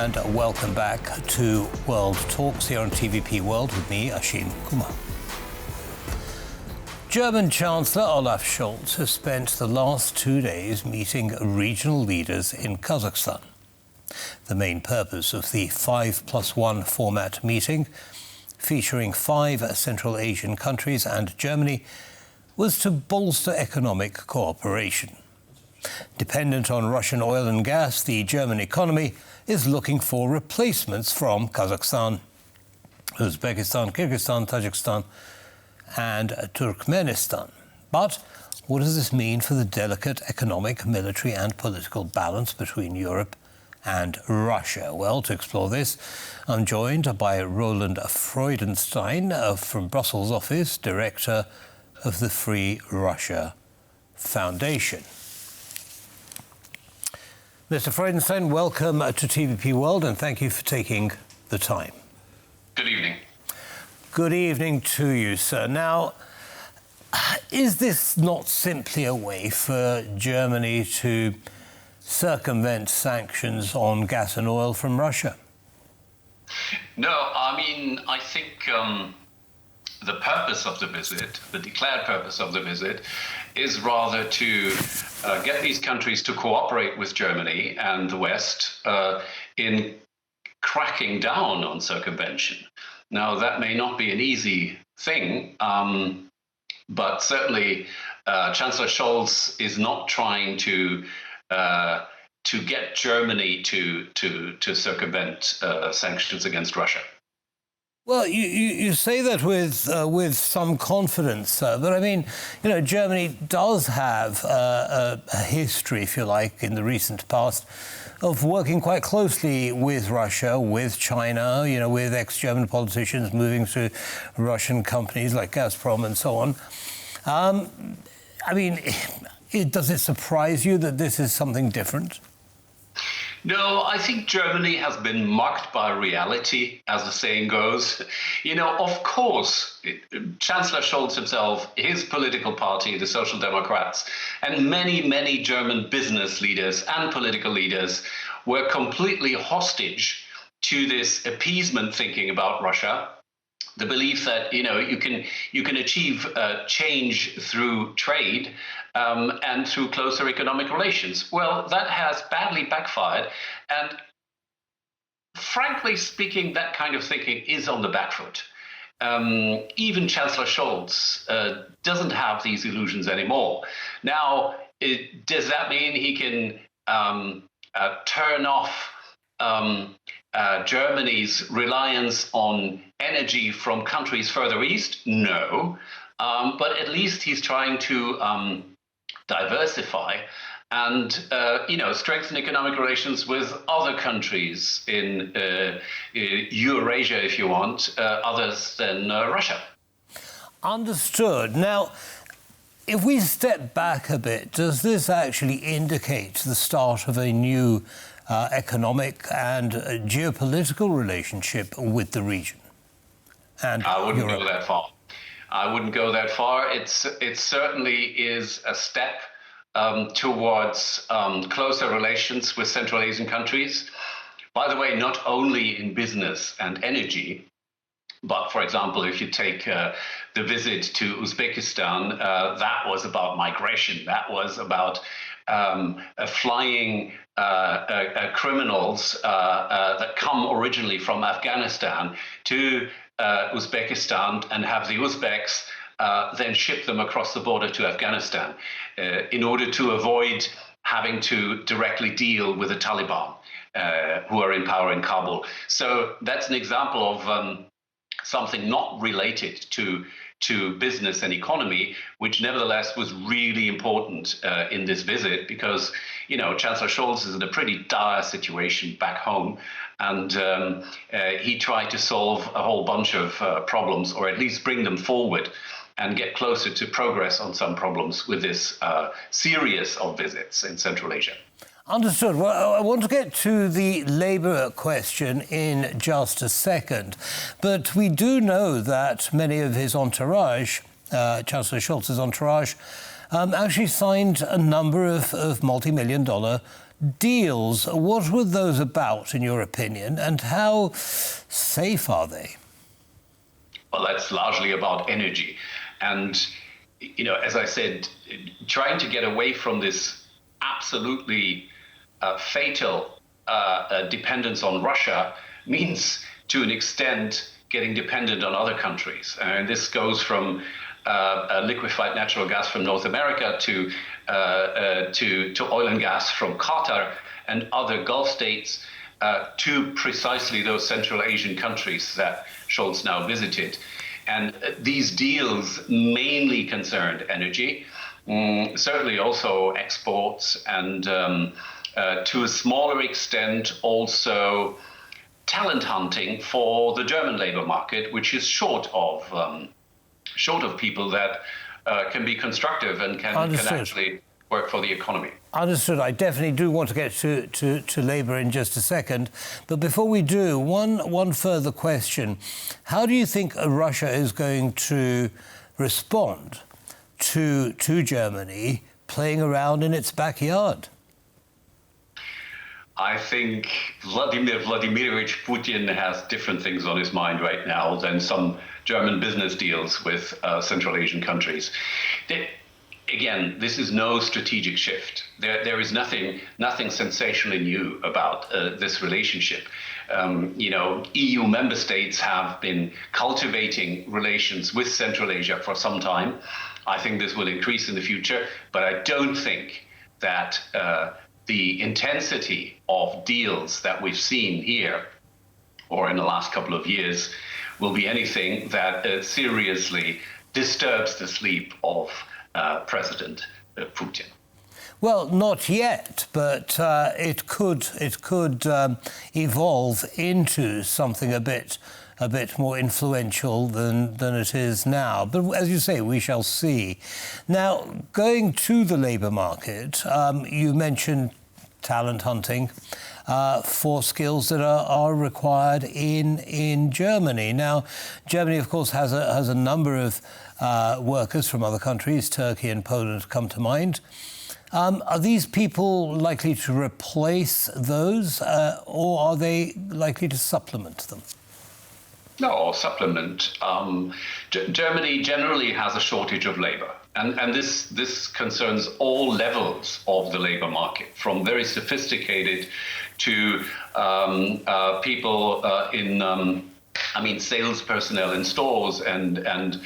and welcome back to World Talks here on TVP World with me, Ashim Kumar. German Chancellor Olaf Scholz has spent the last 2 days meeting regional leaders in Kazakhstan. The main purpose of the 5+1 format meeting, featuring 5 Central Asian countries and Germany, was to bolster economic cooperation. Dependent on Russian oil and gas, the German economy is looking for replacements from Kazakhstan, Uzbekistan, Kyrgyzstan, Tajikistan and Turkmenistan. But what does this mean for the delicate economic, military and political balance between Europe and Russia? Well, to explore this, I'm joined by Roland Freudenstein from Brussels office, Director of the Free Russia Foundation. Mr. Freudenstein, welcome to TVP World and thank you for taking the time. Good evening. Good evening to you, sir. Now, is this not simply a way for Germany to circumvent sanctions on gas and oil from Russia? No, I think the purpose of the visit, the declared purpose of the visit, is rather to get these countries to cooperate with Germany and the West in cracking down on circumvention. Now, that may not be an easy thing, but certainly Chancellor Scholz is not trying to get Germany to circumvent sanctions against Russia. Well, you say that with some confidence, but I mean, Germany does have a history, if you like, in the recent past of working quite closely with Russia, with China, with ex-German politicians moving to Russian companies like Gazprom and so on. Does it surprise you that this is something different? No, I think Germany has been marked by reality, as the saying goes. Of course, Chancellor Scholz himself, his political party, the Social Democrats, and many, many German business leaders and political leaders were completely hostage to this appeasement thinking about Russia. The belief that you can achieve change through trade and through closer economic relations. Well, that has badly backfired, and frankly speaking, that kind of thinking is on the back foot. Even Chancellor Scholz doesn't have these illusions anymore. Now, does that mean he can turn off Germany's reliance on energy from countries further east? No, but at least he's trying to diversify and strengthen economic relations with other countries in Eurasia, if you want, others than Russia. Understood. Now, if we step back a bit, does this actually indicate the start of a new economic and geopolitical relationship with the region? And I wouldn't go that far. I wouldn't go that far. It certainly is a step towards closer relations with Central Asian countries. By the way, not only in business and energy, but, for example, if you take the visit to Uzbekistan, that was about migration. That was about flying criminals that come originally from Afghanistan to Uzbekistan and have the Uzbeks then ship them across the border to Afghanistan in order to avoid having to directly deal with the Taliban who are in power in Kabul. So that's an example of something not related to business and economy, which nevertheless was really important in this visit because, Chancellor Scholz is in a pretty dire situation back home, and he tried to solve a whole bunch of problems, or at least bring them forward and get closer to progress on some problems with this series of visits in Central Asia. Understood. Well, I want to get to the labour question in just a second, but we do know that many of his entourage, Chancellor Scholz's entourage, actually signed a number of multi-million-dollar deals, what were those about, in your opinion, and how safe are they? Well, that's largely about energy. And, as I said, trying to get away from this absolutely fatal dependence on Russia means, to an extent, getting dependent on other countries. And this goes from liquefied natural gas from North America to oil and gas from Qatar and other Gulf states, to precisely those Central Asian countries that Scholz now visited. And these deals mainly concerned energy, certainly also exports, and to a smaller extent also talent hunting for the German labor market, which is short of people that can be constructive and can actually work for the economy. Understood. I definitely do want to get to labour in just a second. But before we do, one further question. How do you think Russia is going to respond to Germany playing around in its backyard? I think Vladimir Vladimirovich Putin has different things on his mind right now than some German business deals with Central Asian countries. Again, this is no strategic shift. There is nothing sensationally new about this relationship. EU member states have been cultivating relations with Central Asia for some time. I think this will increase in the future, but I don't think that the intensity of deals that we've seen here or in the last couple of years will be anything that seriously disturbs the sleep of President Putin. Well, not yet, but it could evolve into something a bit more influential than it is now. But as you say, we shall see. Now, going to the labour market, you mentioned talent hunting for skills that are required in Germany. Now, Germany, of course, has a number of workers from other countries. Turkey and Poland come to mind. Are these people likely to replace those, or are they likely to supplement them? No, supplement. Germany generally has a shortage of labor, and this concerns all levels of the labor market, from very sophisticated to people in sales personnel in stores and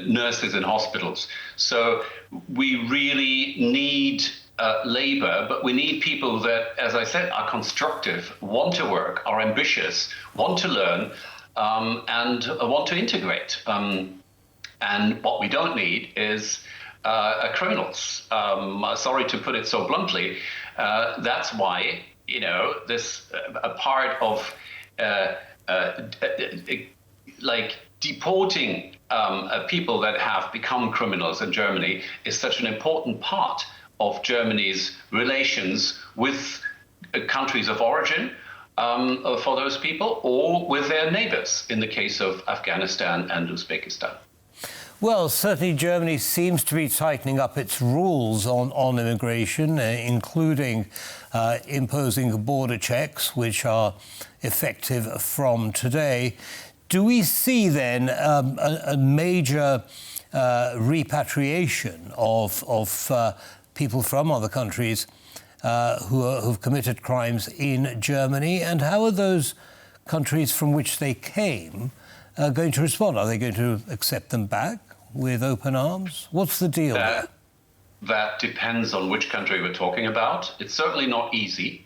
nurses in hospitals. So we really need labor, but we need people that, as I said, are constructive, want to work, are ambitious, want to learn, and want to integrate. And what we don't need is criminals. Sorry to put it so bluntly. That's why, this a part of deporting people that have become criminals in Germany is such an important part of Germany's relations with countries of origin for those people, or with their neighbors, in the case of Afghanistan and Uzbekistan. Well, certainly Germany seems to be tightening up its rules on immigration, including imposing border checks, which are effective from today. Do we see then a major repatriation of people from other countries who've committed crimes in Germany? And how are those countries from which they came going to respond? Are they going to accept them back with open arms? What's the deal there? That depends on which country we're talking about. It's certainly not easy,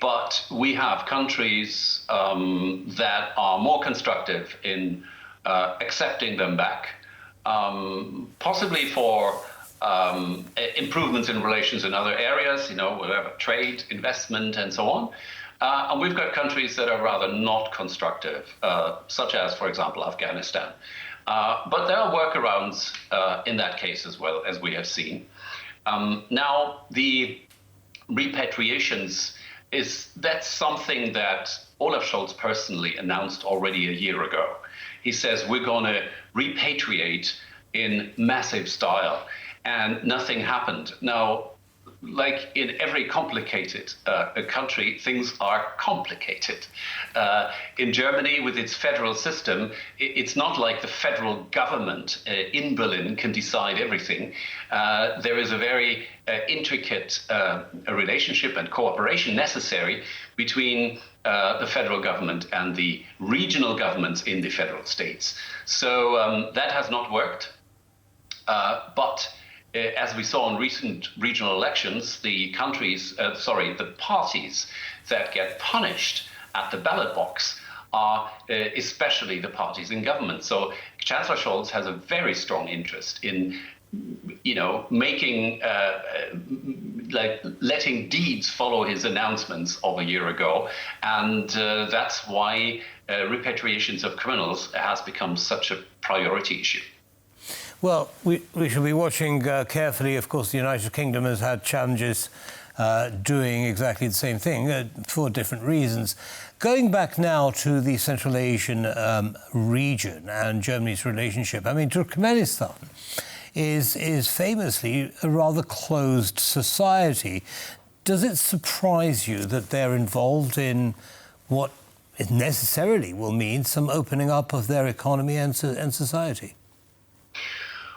but we have countries that are more constructive in accepting them back, possibly for improvements in relations in other areas, whatever, trade, investment, and so on. And we've got countries that are rather not constructive, such as, for example, Afghanistan. But there are workarounds in that case as well, as we have seen. Now, the repatriations, that's something that Olaf Scholz personally announced already a year ago. He says, we're going to repatriate in massive style, and nothing happened. Now, like in every complicated country, things are complicated. In Germany, with its federal system, it's not like the federal government in Berlin can decide everything. There is a very intricate relationship and cooperation necessary between the federal government and the regional governments in the federal states. So that has not worked. But as we saw in recent regional elections, the parties that get punished at the ballot box are especially the parties in government. So Chancellor Scholz has a very strong interest in, making, letting deeds follow his announcements of a year ago. And that's why repatriations of criminals has become such a priority issue. Well, we should be watching carefully. Of course, the United Kingdom has had challenges doing exactly the same thing for different reasons. Going back now to the Central Asian region and Germany's relationship, I mean, Turkmenistan is famously a rather closed society. Does it surprise you that they're involved in what it necessarily will mean some opening up of their economy and society?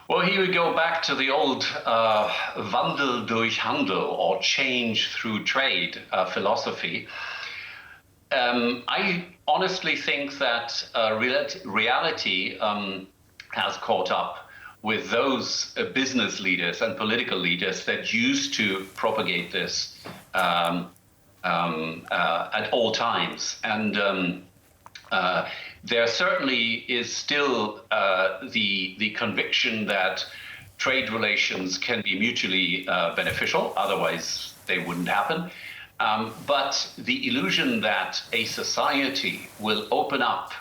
Well, here we go back to the old Wandel durch Handel, or change through trade philosophy. I honestly think that reality has caught up with those business leaders and political leaders that used to propagate this at all times. And there certainly is still the conviction that trade relations can be mutually beneficial, otherwise they wouldn't happen. But the illusion that a society will open up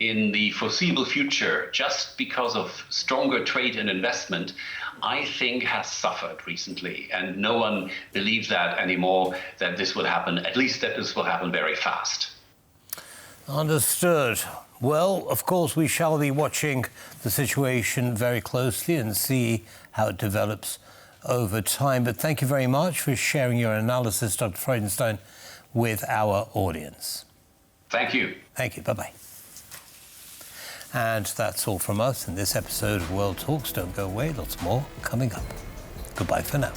in the foreseeable future just because of stronger trade and investment, I think has suffered recently. And no one believes that anymore, that this will happen, at least that this will happen very fast. Understood. Well, of course, we shall be watching the situation very closely and see how it develops over time. But thank you very much for sharing your analysis, Dr. Freudenstein, with our audience. Thank you. Thank you. Bye-bye. And that's all from us in this episode of World Talks. Don't go away. Lots more coming up. Goodbye for now.